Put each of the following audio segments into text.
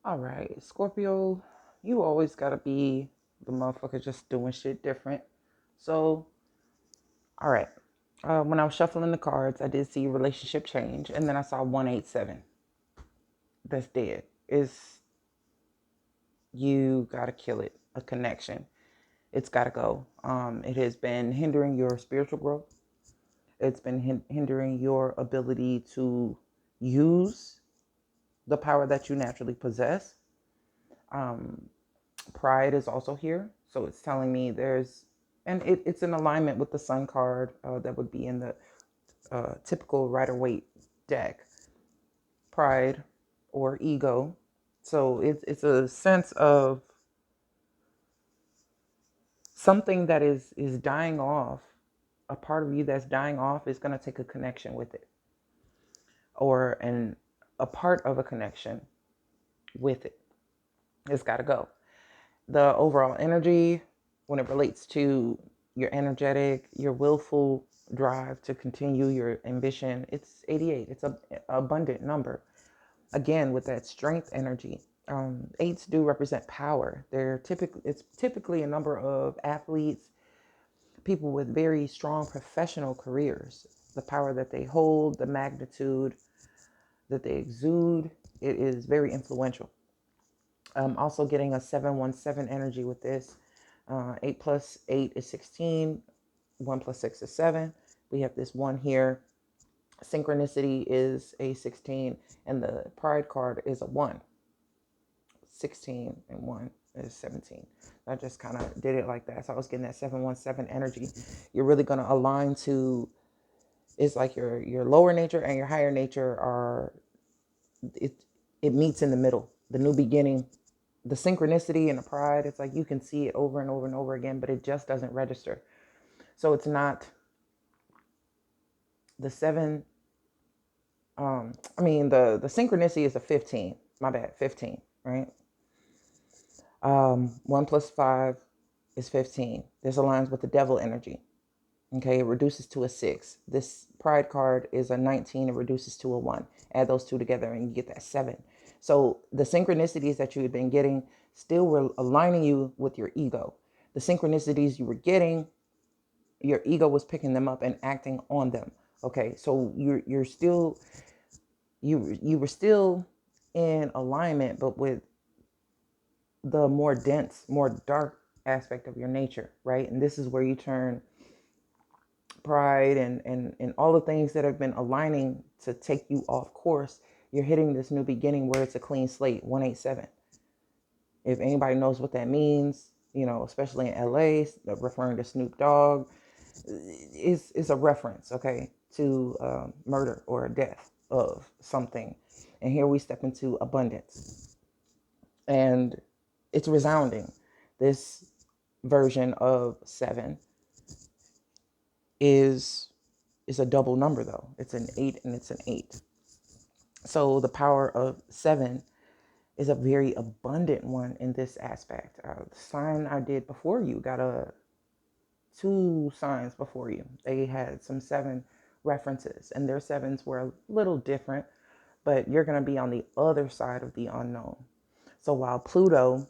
All right, Scorpio, you always gotta be the motherfucker just doing shit different. So, all right. When I was shuffling the cards, I did see relationship change, and then I saw 187. That's dead. Is you gotta kill it. A connection. It's gotta go. It has been hindering your spiritual growth. It's been hindering your ability to use the power that you naturally possess. Um, Pride is also here. So it's telling me and it's in alignment with the Sun card that would be in the typical Rider-Waite deck. Pride or ego. So it's a sense of something that is dying off. A part of you that's dying off is going to take a connection with it, or a part of a connection with it. It's got to go. The overall energy, when it relates to your energetic, your willful drive to continue your ambition, it's 88. It's a abundant number. Again, with that strength energy, eights do represent power. It's typically a number of athletes, people with very strong professional careers. The power that they hold, the magnitude that they exude, it is very influential. Also getting a 717 energy with this. 8 plus 8 is 16. 1 plus 6 is 7. We have this 1 here. Synchronicity is a 16. And the pride card is a 1. 16 and 1 is 17. I just kind of did it like that. So I was getting that 717 energy. You're really going to align to, it's like your lower nature and your higher nature are, it meets in the middle. The new beginning, the synchronicity and the pride, it's like you can see it over and over and over again, but it just doesn't register. So it's not the 7. The synchronicity is a 15. My bad, 15, right? 1 plus 5 is 15. This aligns with the devil energy. Okay, it reduces to a 6. This pride card is a 19. It reduces to a 1. Add those two together and you get that 7. So the synchronicities that you had been getting still were aligning you with your ego. The synchronicities you were getting, your ego was picking them up and acting on them. Okay, so you're still you were still in alignment, but with the more dense, more dark aspect of your nature, right? And this is where you turn pride and all the things that have been aligning to take you off course. You're hitting this new beginning where it's a clean slate. 187. If anybody knows what that means, especially in LA, referring to Snoop Dogg, is a reference, okay, to murder or death of something. And here we step into abundance, and it's resounding. This version of 7 is a double number, though. It's an 8 and it's an 8. So the power of 7 is a very abundant one in this aspect. The sign I did before you got 2 signs before you. They had some 7 references, and their 7s were a little different, but you're going to be on the other side of the unknown. So while Pluto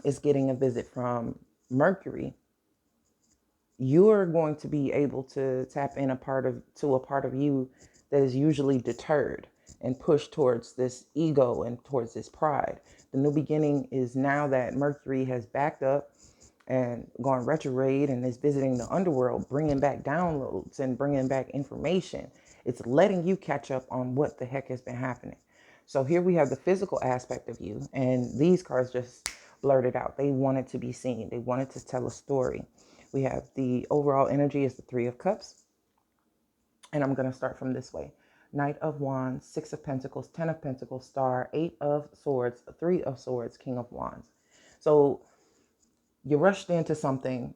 is getting a visit from Mercury, you're going to be able to tap in a part of you that is usually deterred and pushed towards this ego and towards this pride. The new beginning is now that Mercury has backed up and gone retrograde and is visiting the underworld, bringing back downloads and bringing back information. It's letting you catch up on what the heck has been happening. So here we have the physical aspect of you, and these cards just blurted out. They wanted to be seen. They wanted to tell a story. We have the overall energy is the 3 of Cups. And I'm going to start from this way. Knight of Wands, 6 of Pentacles, 10 of Pentacles, Star, 8 of Swords, 3 of Swords, King of Wands. So you rushed into something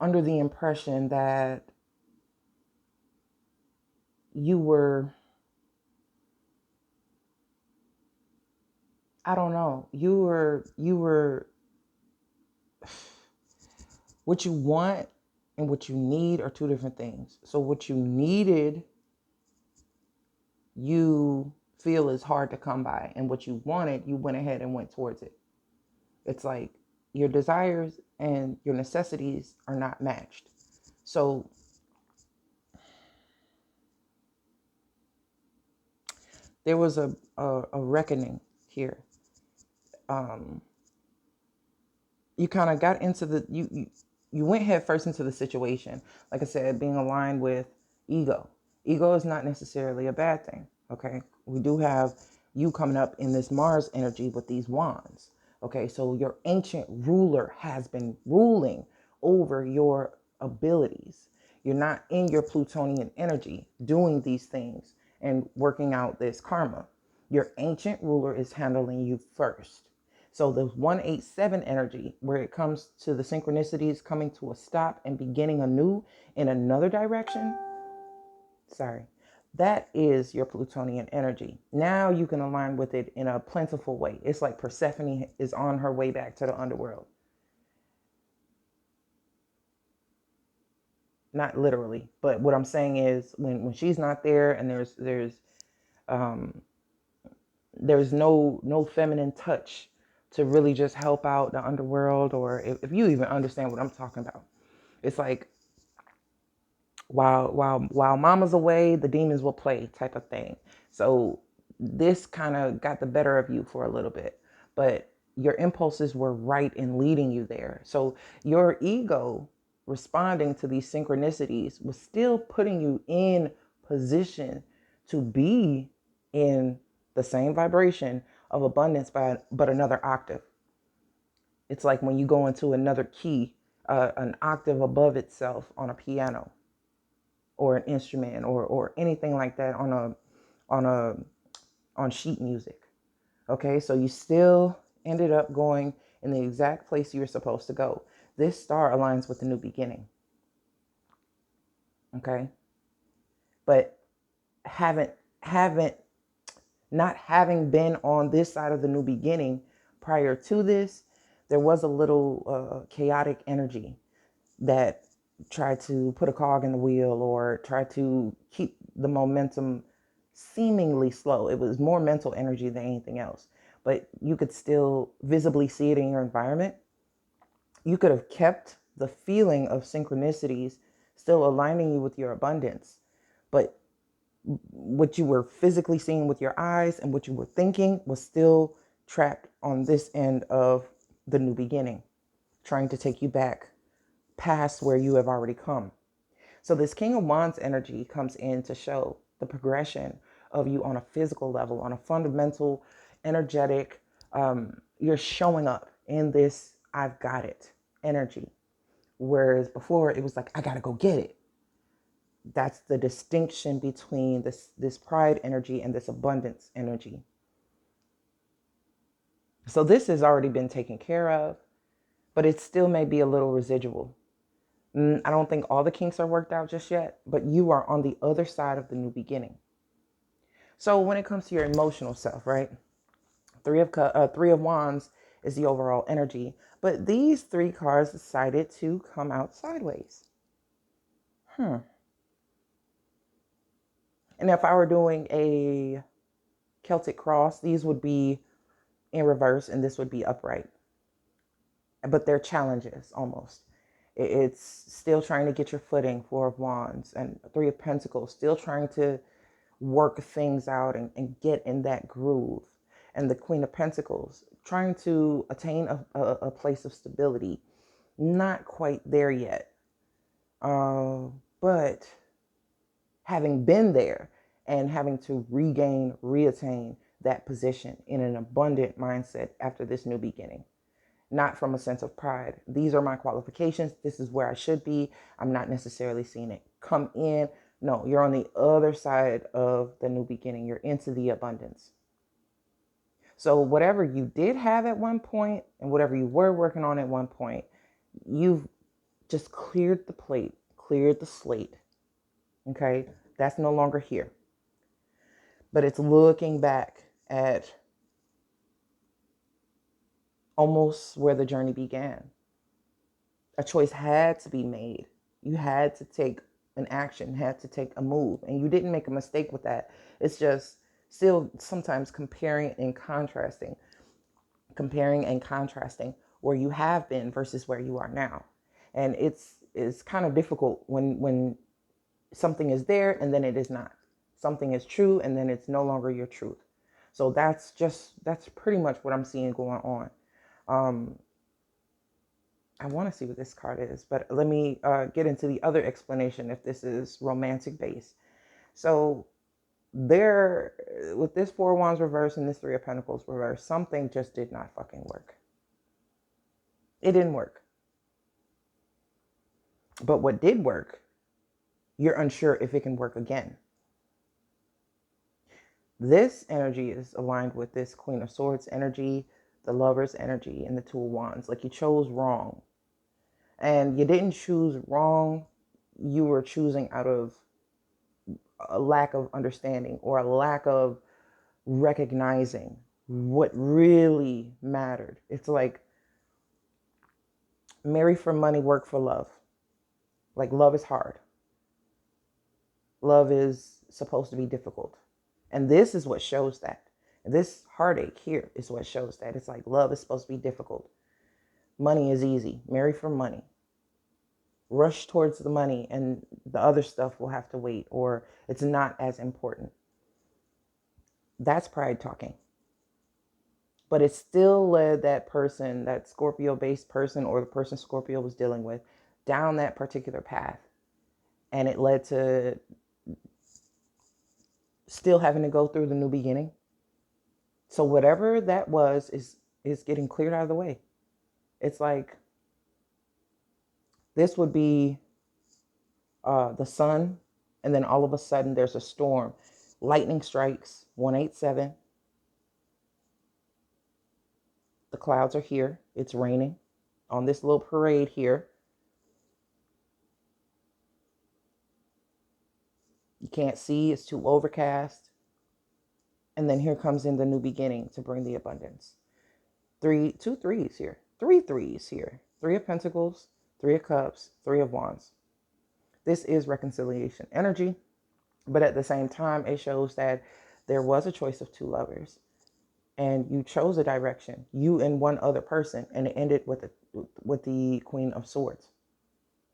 under the impression that you were, I don't know, you were what you want and what you need are 2 different things. So what you needed, you feel is hard to come by, and what you wanted, you went ahead and went towards it. It's like your desires and your necessities are not matched. So there was a reckoning here. Um, you kind of got into you went head first into the situation. Like I said, being aligned with ego. Ego is not necessarily a bad thing. Okay, we do have you coming up in this Mars energy with these wands. Okay, so your ancient ruler has been ruling over your abilities. You're not in your Plutonian energy doing these things and working out this karma. Your ancient ruler is handling you first. So the 187 energy, where it comes to the synchronicities coming to a stop and beginning anew in another direction, that is your Plutonian energy. Now you can align with it in a plentiful way. It's like Persephone is on her way back to the underworld. Not literally, but what I'm saying is when she's not there and um, there's no feminine touch to really just help out the underworld, or if you even understand what I'm talking about. It's like while mama's away, the demons will play type of thing. So this kind of got the better of you for a little bit, but your impulses were right in leading you there. So your ego responding to these synchronicities was still putting you in position to be in the same vibration of abundance, but another octave. It's like when you go into another key, an octave above itself on a piano or an instrument or anything like that on sheet music. Okay, so you still ended up going in the exact place you were supposed to go. This star aligns with the new beginning. Okay, but haven't not having been on this side of the new beginning prior to this, there was a little chaotic energy that tried to put a cog in the wheel or try to keep the momentum seemingly slow. It was more mental energy than anything else, but you could still visibly see it in your environment. You could have kept the feeling of synchronicities still aligning you with your abundance, but what you were physically seeing with your eyes and what you were thinking was still trapped on this end of the new beginning, trying to take you back past where you have already come. So this King of Wands energy comes in to show the progression of you on a physical level, on a fundamental, energetic, you're showing up in this I've got it energy. Whereas before it was like, I got to go get it. That's the distinction between this pride energy and this abundance energy. So this has already been taken care of, but it still may be a little residual. I don't think all the kinks are worked out just yet, but you are on the other side of the new beginning. So when it comes to your emotional self, right? Three of Wands is the overall energy, but these three cards decided to come out sideways. And if I were doing a Celtic cross, these would be in reverse and this would be upright. But they're challenges almost. It's still trying to get your footing, Four of Wands, and Three of Pentacles, still trying to work things out and get in that groove. And the Queen of Pentacles, trying to attain a place of stability. Not quite there yet. But having been there and having to reattain that position in an abundant mindset after this new beginning. Not from a sense of pride. These are my qualifications. This is where I should be. I'm not necessarily seeing it come in. No, you're on the other side of the new beginning. You're into the abundance. So whatever you did have at one point and whatever you were working on at one point, you've just cleared the plate, cleared the slate. Okay, that's no longer here. But it's looking back at almost where the journey began. A choice had to be made. You had to take an action, had to take a move, and you didn't make a mistake with that. It's just Still sometimes comparing and contrasting where you have been versus where you are now. And it's kind of difficult when something is there and then it is not. Something is true and then it's no longer your truth. So that's pretty much what I'm seeing going on. I want to see what this card is, but let me get into the other explanation if this is romantic based. So there, with this Four of Wands reverse and this Three of Pentacles reverse, something just did not fucking work. It didn't work. But what did work, you're unsure if it can work again. This energy is aligned with this Queen of Swords energy, the Lover's energy, and the Two of Wands. Like you chose wrong. And you didn't choose wrong. You were choosing out of a lack of understanding or a lack of recognizing what really mattered. It's like marry for money, work for love. Like love is hard. Love is supposed to be difficult. And this is what shows that. This heartache here is what shows that. It's like love is supposed to be difficult. Money is easy. Marry for money. Rush towards the money and the other stuff will have to wait, or it's not as important. That's pride talking. But it still led that person, that Scorpio-based person, or the person Scorpio was dealing with, down that particular path. And it led to still having to go through the new beginning. So whatever that was is getting cleared out of the way. It's like this would be the sun, and then all of a sudden there's a storm. Lightning strikes, 187. The clouds are here. It's raining on this little parade here. You can't see. It's too overcast. And then here comes in the new beginning to bring the abundance. Two threes here. Three threes here. Three of Pentacles, Three of Cups, Three of Wands. This is reconciliation energy. But at the same time, it shows that there was a choice of two lovers. And you chose a direction, you and one other person, and it ended with the Queen of Swords.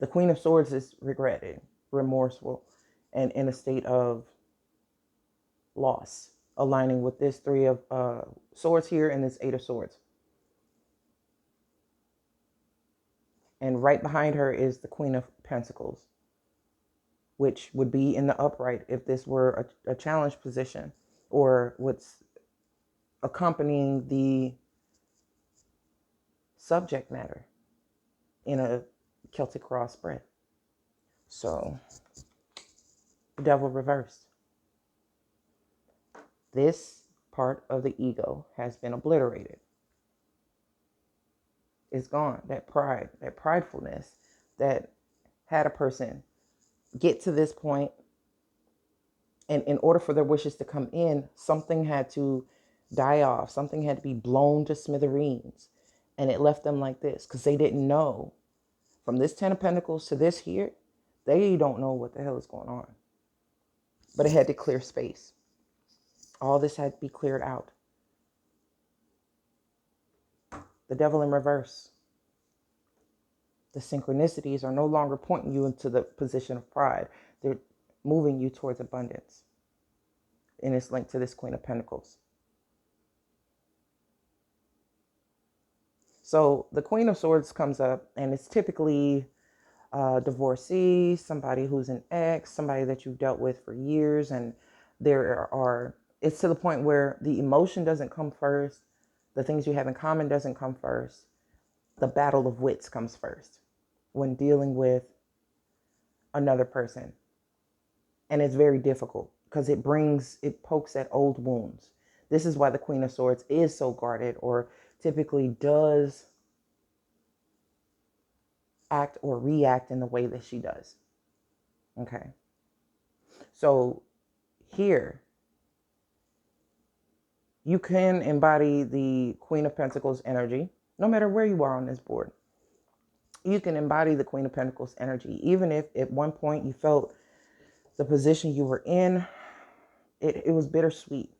The Queen of Swords is regretting, remorseful, and in a state of loss, aligning with this Three of Swords here and this Eight of Swords. And right behind her is the Queen of Pentacles, which would be in the upright if this were a challenge position, or what's accompanying the subject matter in a Celtic cross spread. So, the Devil reversed. This part of the ego has been obliterated. It's gone. That pride, that pridefulness that had a person get to this point, and in order for their wishes to come in, something had to die off. Something had to be blown to smithereens. And it left them like this because they didn't know. From this Ten of Pentacles to this here, they don't know what the hell is going on. But it had to clear space. All this had to be cleared out. The Devil in reverse. The synchronicities are no longer pointing you into the position of pride. They're moving you towards abundance. And it's linked to this Queen of Pentacles. So the Queen of Swords comes up, and it's typically a divorcee, somebody who's an ex, somebody that you've dealt with for years. And it's to the point where the emotion doesn't come first. The things you have in common doesn't come first. The battle of wits comes first when dealing with another person. And it's very difficult because it pokes at old wounds. This is why the Queen of Swords is so guarded, or typically does act or react in the way that she does. Okay. So here, you can embody the Queen of Pentacles energy, no matter where you are on this board. You can embody the Queen of Pentacles energy, even if at one point you felt the position you were in, it was bittersweet.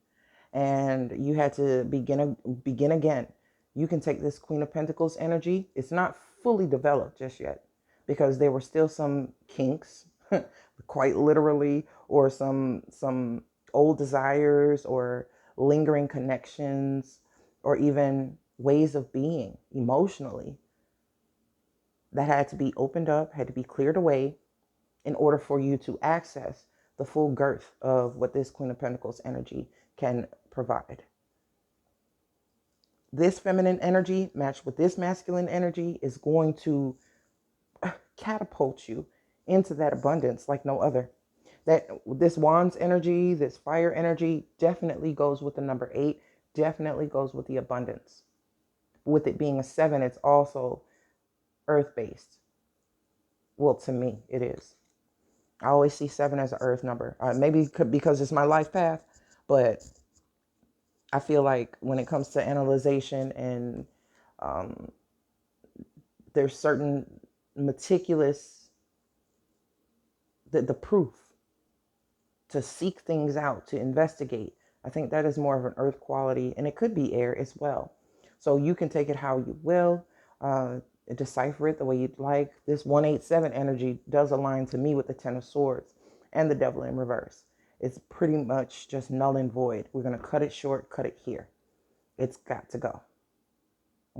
and you had to begin again. You can take this Queen of Pentacles energy. It's not fully developed just yet because there were still some kinks, quite literally, or some old desires or lingering connections, or even ways of being emotionally that had to be opened up, had to be cleared away in order for you to access the full girth of what this Queen of Pentacles energy can provide. This feminine energy matched with this masculine energy is going to catapult you into that abundance like no other. That this Wands energy, this fire energy definitely goes with the number 8, definitely goes with the abundance. With it being a 7, it's also earth-based. Well, to me, it is. I always see 7 as an earth number. Maybe because it's my life path, but I feel like when it comes to analyzation and um, there's certain meticulous, the proof to seek things out, to investigate. I think that is more of an earth quality, and it could be air as well. So you can take it how you will, decipher it the way you'd like. This 187 energy does align to me with the 10 of Swords and the Devil in reverse. It's pretty much just null and void. We're going to cut it short, cut it here. It's got to go.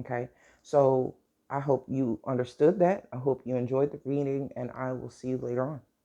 Okay, so I hope you understood that. I hope you enjoyed the reading, and I will see you later on.